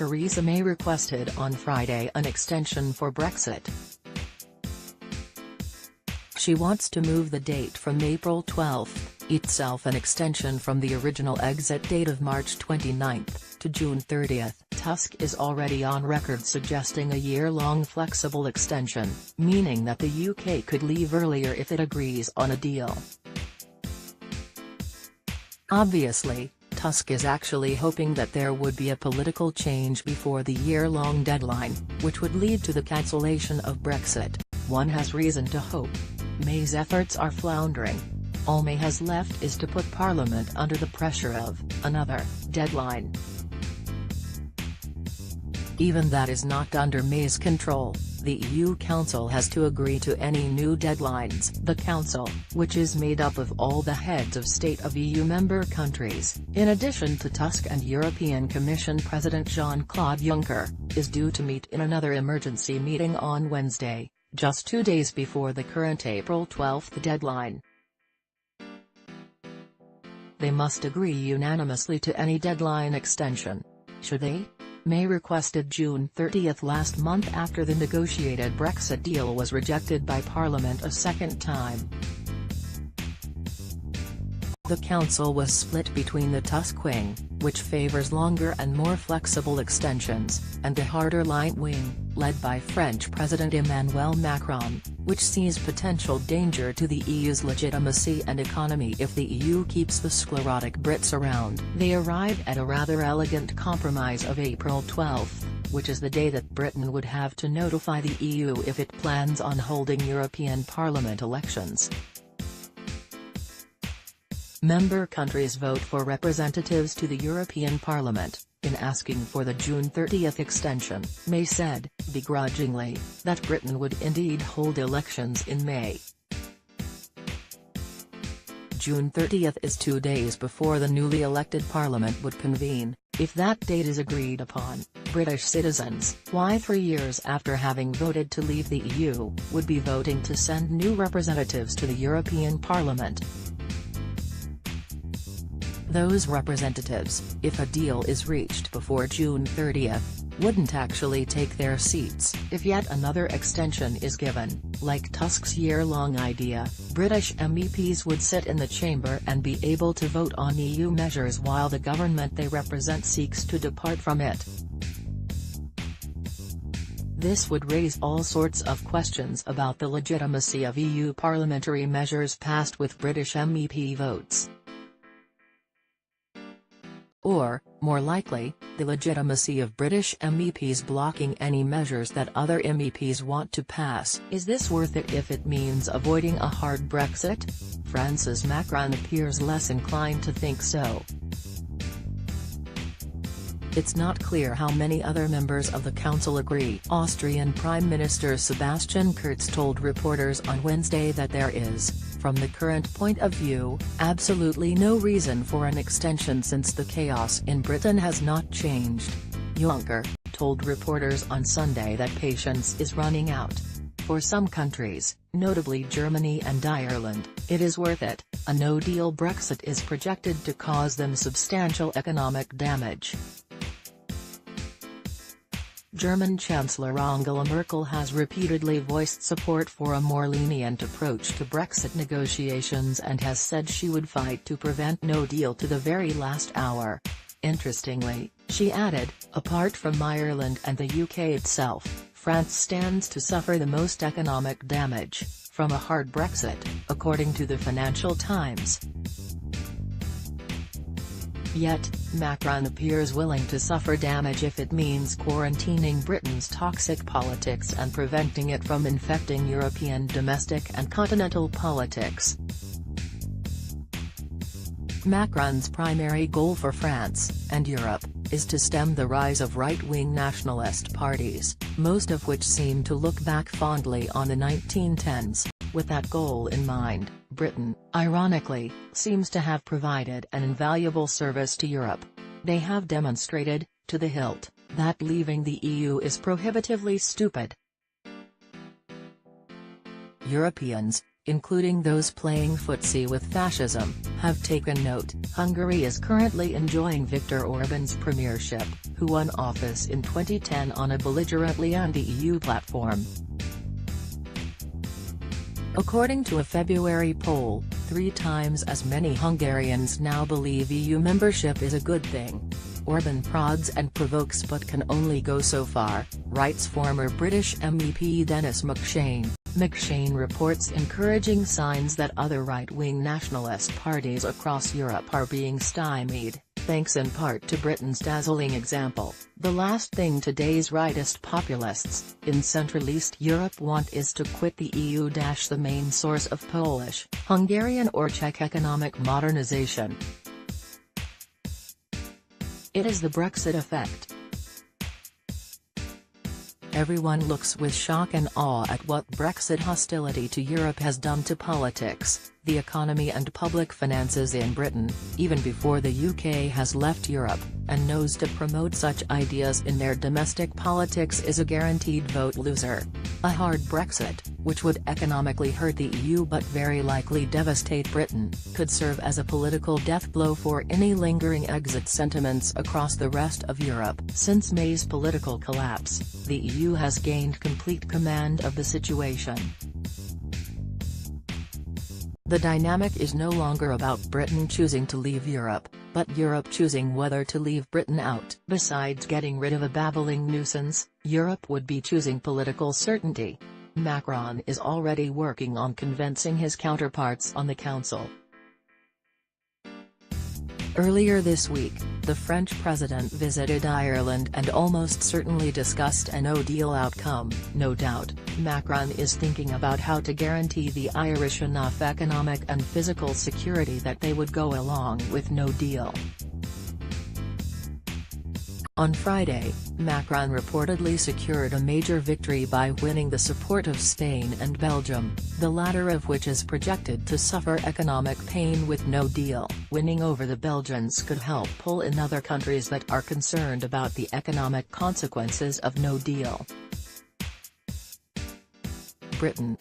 Theresa May requested on Friday an extension for Brexit. She wants to move the date from April 12, itself an extension from the original exit date of March 29, to June 30. Tusk is already on record suggesting a year-long flexible extension, meaning that the UK could leave earlier if it agrees on a deal. Obviously, Tusk is actually hoping that there would be a political change before the year-long deadline, which would lead to the cancellation of Brexit. One has reason to hope. May's efforts are floundering. All May has left is to put Parliament under the pressure of another deadline. Even that is not under May's control. The EU Council has to agree to any new deadlines. The Council, which is made up of all the heads of state of EU member countries, in addition to Tusk and European Commission President Jean-Claude Juncker, is due to meet in another emergency meeting on Wednesday, just 2 days before the current April 12 deadline. They must agree unanimously to any deadline extension. Should they? May requested June 30 last month after the negotiated Brexit deal was rejected by Parliament a second time. The Council was split between the Tusk wing, which favours longer and more flexible extensions, and the harder line wing, led by French President Emmanuel Macron, which sees potential danger to the EU's legitimacy and economy if the EU keeps the sclerotic Brits around. They arrived at a rather elegant compromise of April 12, which is the day that Britain would have to notify the EU if it plans on holding European Parliament elections. Member countries vote for representatives to the European Parliament. In asking for the June 30 extension, May said, begrudgingly, that Britain would indeed hold elections in May. June 30 is 2 days before the newly elected Parliament would convene. If that date is agreed upon, British citizens, why 3 years after having voted to leave the EU, would be voting to send new representatives to the European Parliament. Those representatives, if a deal is reached before June 30, wouldn't actually take their seats. If yet another extension is given, like Tusk's year-long idea, British MEPs would sit in the chamber and be able to vote on EU measures while the government they represent seeks to depart from it. This would raise all sorts of questions about the legitimacy of EU parliamentary measures passed with British MEP votes. Or, more likely, the legitimacy of British MEPs blocking any measures that other MEPs want to pass. Is this worth it if it means avoiding a hard Brexit? France's Macron appears less inclined to think so. It's not clear how many other members of the Council agree. Austrian Prime Minister Sebastian Kurz told reporters on Wednesday that there is, from the current point of view, absolutely no reason for an extension since the chaos in Britain has not changed. Juncker told reporters on Sunday that patience is running out. For some countries, notably Germany and Ireland, it is worth it. A no-deal Brexit is projected to cause them substantial economic damage. German Chancellor Angela Merkel has repeatedly voiced support for a more lenient approach to Brexit negotiations and has said she would fight to prevent no deal to the very last hour. Interestingly, she added, apart from Ireland and the UK itself, France stands to suffer the most economic damage from a hard Brexit, according to the Financial Times. Yet, Macron appears willing to suffer damage if it means quarantining Britain's toxic politics and preventing it from infecting European domestic and continental politics. Macron's primary goal for France, and Europe, is to stem the rise of right-wing nationalist parties, most of which seem to look back fondly on the 1910s. With that goal in mind, Britain, ironically, seems to have provided an invaluable service to Europe. They have demonstrated, to the hilt, that leaving the EU is prohibitively stupid. Europeans, including those playing footsie with fascism, have taken note. Hungary is currently enjoying Viktor Orban's premiership, who won office in 2010 on a belligerently anti-EU platform. According to a February poll, 3 times as many Hungarians now believe EU membership is a good thing. Orban prods and provokes but can only go so far, writes former British MEP Denis McShane. McShane reports encouraging signs that other right-wing nationalist parties across Europe are being stymied, thanks in part to Britain's dazzling example. The last thing today's rightist populists, in Central East Europe want is to quit the EU. The main source of Polish, Hungarian or Czech economic modernization. It is the Brexit effect. Everyone looks with shock and awe at what Brexit hostility to Europe has done to politics, the economy and public finances in Britain, even before the UK has left Europe, and knows to promote such ideas in their domestic politics is a guaranteed vote loser. A hard Brexit, which would economically hurt the EU but very likely devastate Britain, could serve as a political death blow for any lingering exit sentiments across the rest of Europe. Since May's political collapse, the EU has gained complete command of the situation. The dynamic is no longer about Britain choosing to leave Europe, but Europe choosing whether to leave Britain out. Besides getting rid of a babbling nuisance, Europe would be choosing political certainty. Macron is already working on convincing his counterparts on the Council. Earlier this week, the French president visited Ireland and almost certainly discussed a no-deal outcome. No doubt, Macron is thinking about how to guarantee the Irish enough economic and physical security that they would go along with no deal. On Friday, Macron reportedly secured a major victory by winning the support of Spain and Belgium, the latter of which is projected to suffer economic pain with no deal. Winning over the Belgians could help pull in other countries that are concerned about the economic consequences of no deal. Britain.